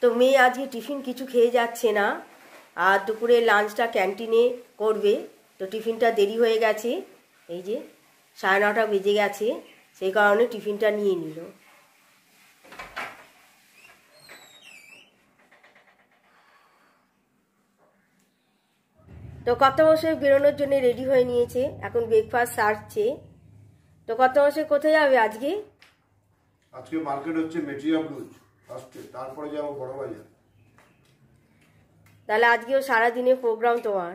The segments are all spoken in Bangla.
তো মেয়ে আজকে টিফিন কিছু খেয়ে যাচ্ছে না, আর দুপুরে লাঞ্চটা ক্যান্টিনে করবে। তো টিফিনটা দেরি হয়ে গেছে, এই যে 9:30 বেজে গেছে, সেই কারণে টিফিনটা নিয়ে নিল। তো কর্তামশাই বেরোনোর জন্য রেডি হয়ে নিয়েছে, এখন ব্রেকফাস্ট সারছে। তো কর্তামশাই কোথায় যাবে আজকে? আজকে মার্কেট হচ্ছে মেটিয়া ব্লুজ ফার্স্টে, তারপরে যাবো বড় বাজার। তাহলে আজকেও সারাদিনের প্রোগ্রাম তোমার।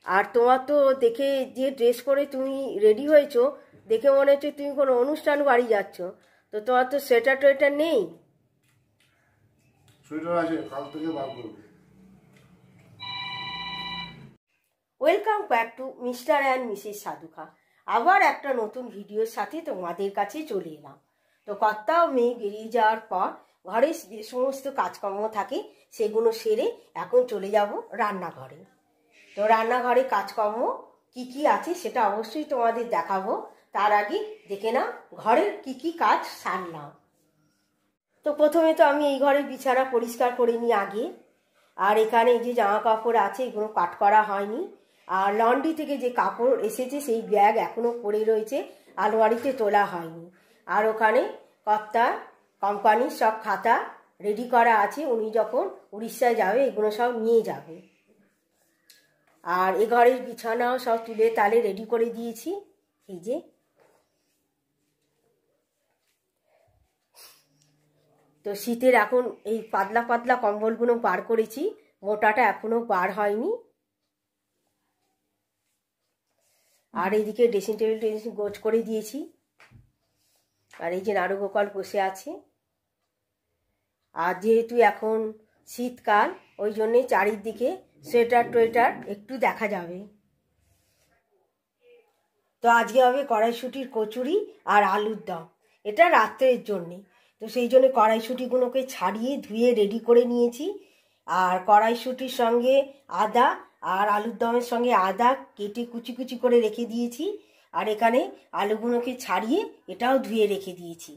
আর তোমার তো দেখে যে ড্রেস করে তুমি রেডি হয়েছো, দেখে মনে হচ্ছে তুমি কোনো অনুষ্ঠান বাড়ি যাচ্ছ। তো তোমার তো সোয়েটার টোয়েটার নেই? সোয়েটার আছে, কাল থেকে বার করবো। Welcome back to mister and Mrs Sadhukha. আবার একটা নতুন ভিডিওর সাথে তোমাদের কাছে চলে এলাম। তো কর্তা ও মেয়ে বেরিয়ে যাওয়ার পর ঘরে যে সমস্ত কাজকর্ম থাকে সেগুলো সেরে এখন চলে যাব রান্নাঘরে। তো রান্নাঘরে কাজকর্ম কি কি আছে সেটা অবশ্যই তোমাদের দেখাবো। তার আগে দেখে নাও ঘরের কি কি কাজ সারলাম। তো প্রথমে তো আমি এই ঘরের বিছানা পরিষ্কার করে নিই আগে। আর এখানে যে জামা কাপড় আছে এগুলো কাট করা হয়নি। আর লন্ড্রি থেকে যে কাপড় এসেছে সেই ব্যাগ এখনও পড়ে রয়েছে, আলমারিতে তোলা হয়নি। আর ওখানে কর্তার কোম্পানির সব খাতা রেডি করা আছে, উনি যখন উড়িষ্যায় যাবে এগুলো সব নিয়ে যাবে। আর এ ঘরের বিছানাও সব তুলে তালে রেডি করে দিয়েছি। এই যে তো শীতের এখন এই পাতলা পাতলা কম্বলগুলো বার করেছি, মোটাটা এখনো বার হয়নি। আর এইদিকে ড্রেসিং টেবিল গোছ করে দিয়েছি। আর এই যে নারুগোপাল বসে আছে। আর যেহেতু এখন শীতকাল, ওই জন্যে চারিদিকে সোয়েটার টোয়েটার একটু দেখা যাবে। তো আজকে হবে কড়াইশুঁটির কচুরি আর আলুর দম, এটা রাত্রের জন্যে। তো সেই জন্য কড়াইশুঁটিগুলোকে ছাড়িয়ে ধুয়ে রেডি করে নিয়েছি। আর কড়াইশুঁটির সঙ্গে আদা আর আলুর দমের সঙ্গে আদা কেটে কুচি কুচি করে রেখে দিয়েছি। আর এখানে আলুগুলোকে ছাড়িয়ে এটাও ধুয়ে রেখে দিয়েছি।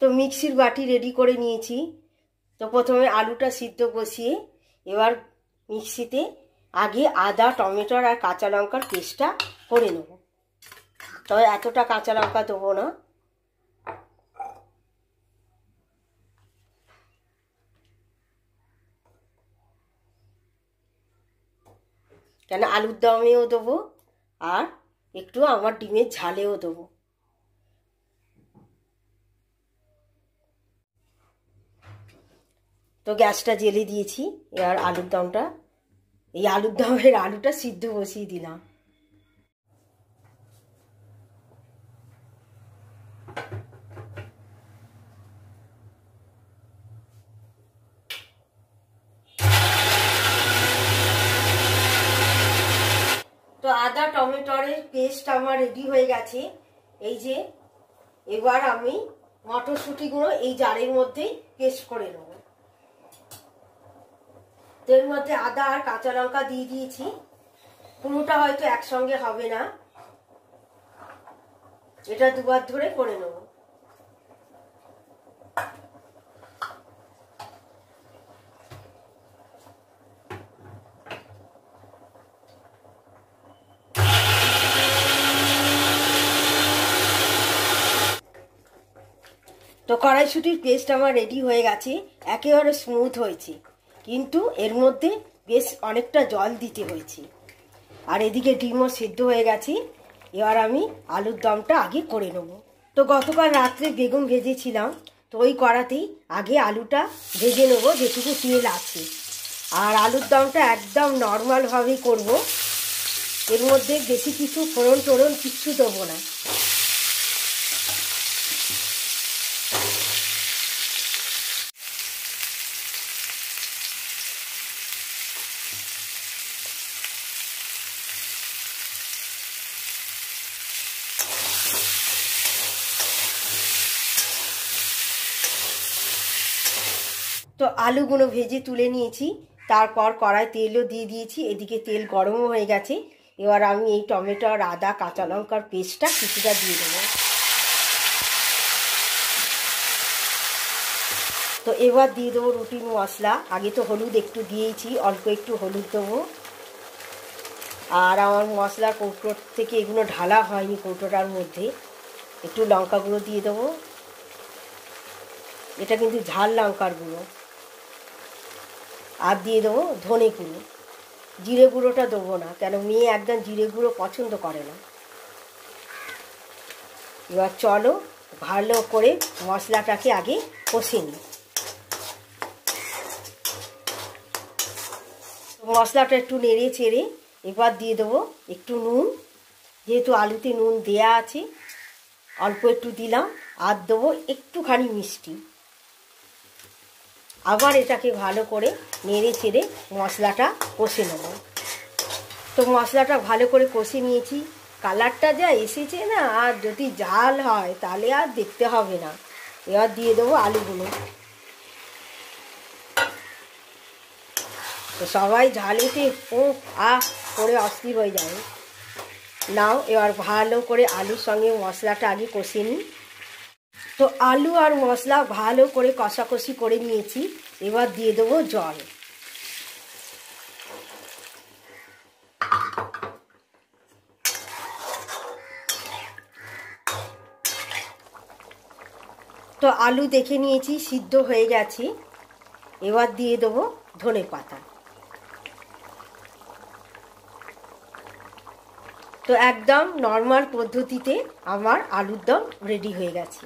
তো মিক্সির বাটি রেডি করে নিয়েছি। তো প্রথমে আলুটা সিদ্ধ বসিয়ে এবার মিক্সিতে আগে আদা টমেটোর আর কাঁচা লঙ্কার পেস্টটা করে নেব। তবে এতটা কাঁচা লঙ্কা দেবো না। কেন আলুর দমেও দেবো আর একটু আমার ডিমের ঝালেও দেবো। তো গ্যাসটা জ্বেলে দিয়েছি। এবার আলুর দমটা, এই আলুর দমের আলুটা সিদ্ধ বসিয়ে দিলাম। তো আদা টমেটোরের পেস্ট আমার রেডি হয়ে গেছে। এই যে এবার আমি মটরশুঁটিগুলো এই জারের মধ্যেই পেস্ট করে নেব। তো এর মধ্যে আদা আর কাঁচা লঙ্কা দিয়ে দিয়েছি। পুরোটা হয়তো একসঙ্গে হবে না, এটা দুবার ধরে করে নেব। তো কড়াইশুঁটির পেস্ট আমার রেডি হয়ে গেছে, একেবারে স্মুথ হয়েছে, কিন্তু এর মধ্যে বেশ অনেকটা জল দিতে হয়েছে। আর এদিকে ডিমও সিদ্ধ হয়ে গেছে। এবার আমি আলুর দমটা আগে করে নেব। তো গতকাল রাত্রে বেগুন ভেজেছিলাম, তো ওই কড়াতেই আগে আলুটা ভেজে নেব যেটুকু তেল আছে। আর আলুর দমটা একদম নর্মালভাবেই করব, এর মধ্যে বেশি কিছু ফোড়ন টোড়ন কিচ্ছু দেবো না। তো আলুগুলো ভেজে তুলে নিয়েছি, তারপর কড়াই তেলও দিয়ে দিয়েছি। এদিকে তেল গরমও হয়ে গেছে। এবার আমি এই টমেটো আর আদা কাঁচা লঙ্কার পেস্টটা কিছুটা দিয়ে দেবো। তো এবার দিয়ে দেবো রুটিন মশলা। আগে তো হলুদ একটু দিয়েছি, অল্প একটু হলুদ দেবো। আর আমার মশলার কৌটো থেকে এগুলো ঢালা হয়নি, কৌটোটার মধ্যে একটু লঙ্কা গুঁড়ো দিয়ে দেবো। এটা কিন্তু ঝাল লঙ্কার গুঁড়ো। আর দিয়ে দেবো ধনে গুঁড়ো। জিরে গুঁড়োটা দেবো না, কেন মেয়ে একদম জিরে গুঁড়ো পছন্দ করে না। এবার চলো ভালো করে মশলাটাকে আগে কষে নিই। মশলাটা একটু নেড়ে চেড়ে এবার দিয়ে দেবো একটু নুন, যেহেতু আলুতে নুন দেয়া আছে অল্প একটু দিলাম। আর দেবো একটুখানি মিষ্টি। আবার এটাকে ভালো করে নেড়ে চেড়ে মশলাটা কষে নেব। তো মশলাটা ভালো করে কষে নিয়েছি। কালারটা যা এসেছে না, আর যদি ঝাল হয় তাহলে আর দেখতে হবে না। এবার দিয়ে দেবো আলুগুলো। তো সবাই ঝালেতে করে অস্থির হয়ে যাবে। নাও এবার ভালো করে আলুর সঙ্গে মশলাটা আগে কষে নিই। তো আলু আর মশলা ভালো করে কষাকষি করে নিয়েছি। এবার দিয়ে দেবো জল। তো আলু দেখে নিয়েছি সিদ্ধ হয়ে গেছে। এবার দিয়ে দেবো ধনে পাতা। তো একদম নর্মাল পদ্ধতিতে আমার আলুর দম রেডি হয়ে গেছে।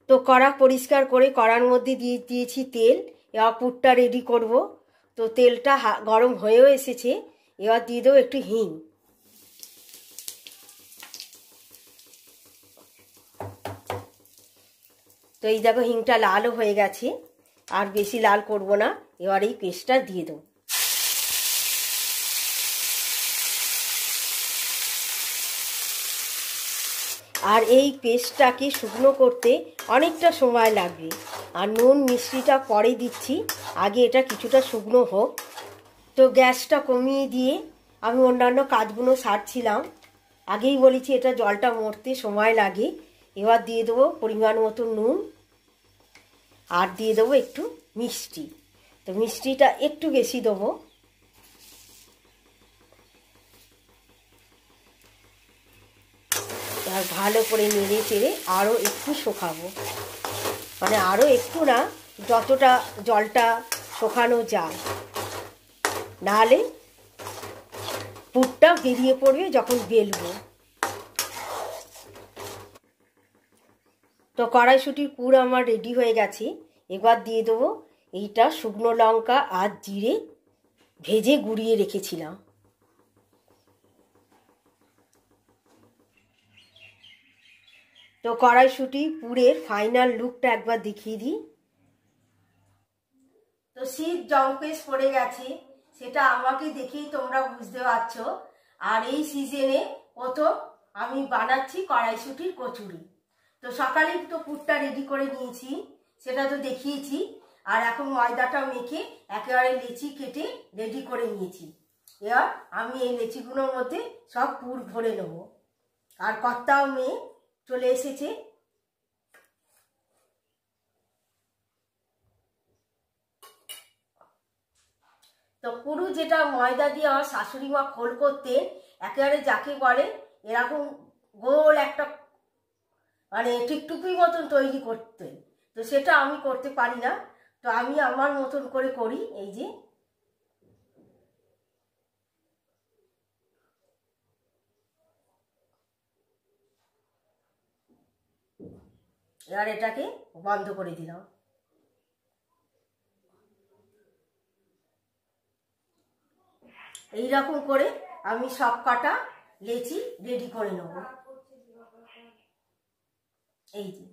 তো কড়া পরিষ্কার করে কড়ার মধ্যে দিয়ে দিয়েছি তেল। এবার পুরটা রেডি করব। তো তেলটা গরম হয়েও এসেছে। এবার দিয়ে দেবো একটু হিং। তো এই দেখো হিংটা লালও হয়ে গেছে, আর বেশি লাল করব না। এবার এই পেস্টটা দিয়ে দেবো। আর এই পেস্টটাকে শুকনো করতে অনেকটা সময় লাগবে। আর নুন মিষ্টিটা পরে দিচ্ছি, আগে এটা কিছুটা শুকনো হোক। তো গ্যাসটা কমিয়ে দিয়ে আমি অন্যান্য কাজগুলো সারছিলাম। আগেই বলেছি এটা জলটা মরতে সময় লাগে। এবার দিয়ে দেবো পরিমাণ মতো নুন, আর দিয়ে দেবো একটু মিষ্টি। তো মিষ্টিটা একটু বেশি দেবো। আর ভালো করে নেড়ে চেড়ে আরও একটু শুকাবো, মানে আরও একটু না, যতটা জলটা শুকানো যায়, নাহলে পুরটা বেরিয়ে পড়বে যখন বেলবো। তো কড়াইশুঁটির পুর আমার রেডি হয়ে গেছে। এবার দিয়ে দেবো এইটা শুকনো লঙ্কা আর জিরে ভেজে গুঁড়িয়ে রেখেছিলাম। তো কড়াইশুঁটি পুরের ফাইনাল লুকটা একবার দেখিয়ে দিই। তো শীত জম্পেশ পড়ে গেছে, সেটা আমাকে দেখেই তোমরা বুঝতে পারছো। আর এই সিজনে প্রথম আমি বানাচ্ছি কড়াইশুঁটির কচুরি। তো সকালেই তো পুরটা রেডি করে নিয়েছি, সেটা তো দেখিয়েছি। আর এখন ময়দাটা মেখে একেবারে লেচি কেটে রেডি করে নিয়েছি। এবার আমি এই লেচিগুলোর মধ্যে সব পুর ভরে নেব। আর কর্তাও মেয়ে চলে এসেছে। তো পুরু যেটা ময়দা দিয়ে আমার শাশুড়ি মা খোল করতেন, একেবারে যাকে বলে এরকম গোল একটা মানে টিকটুকি মতন তৈরি করতেন। তো সেটা আমি করতে পারি না, তো আমি আমার মতন করে করি। এই যে এবার এটাকে বন্ধ করে দিলাম। এইরকম করে আমি সব কটা লেচি রেডি করে নেব। এই যে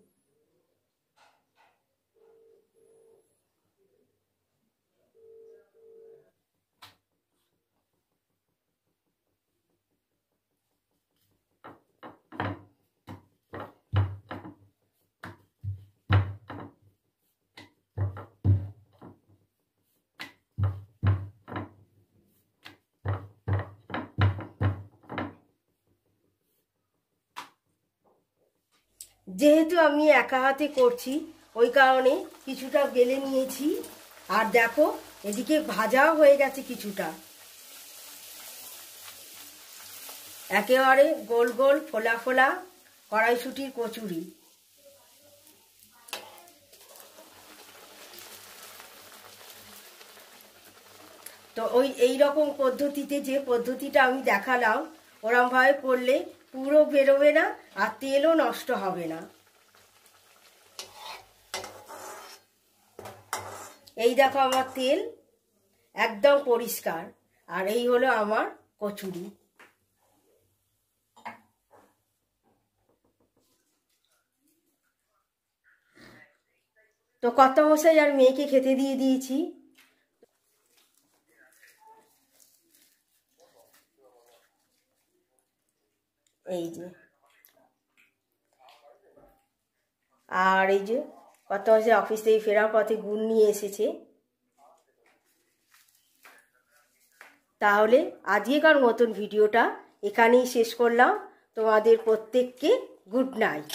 যেহেতু আমি একা হাতে করছি ওই কারণে কিছুটা বেলে নিয়েছি। আর দেখো এদিকে ভাজাও হয়ে গেছে কিছুটা, একেবারে গোল গোল ফোলা ফোলা কড়াইশুঁটির কচুরি। তো ওই এই রকম পদ্ধতিতে, যে পদ্ধতিটা আমি দেখালাম ওরমভাবে করলে পুরো বেরোবে না আর তেলও নষ্ট হবে না। এই দেখো আমার তেল একদম পরিষ্কার, আর এই হলো আমার কচুরি। তো কর্তামশাই আর মেয়েকে খেতে দিয়ে দিয়েছি। এই যে, আর এই যে কর্তামশাই অফিস থেকে ফেরার পথে গুড় নিয়ে এসেছে। তাহলে আজকেকার মতন ভিডিওটা এখানেই শেষ করলাম। তোমাদের প্রত্যেককে গুড নাইট।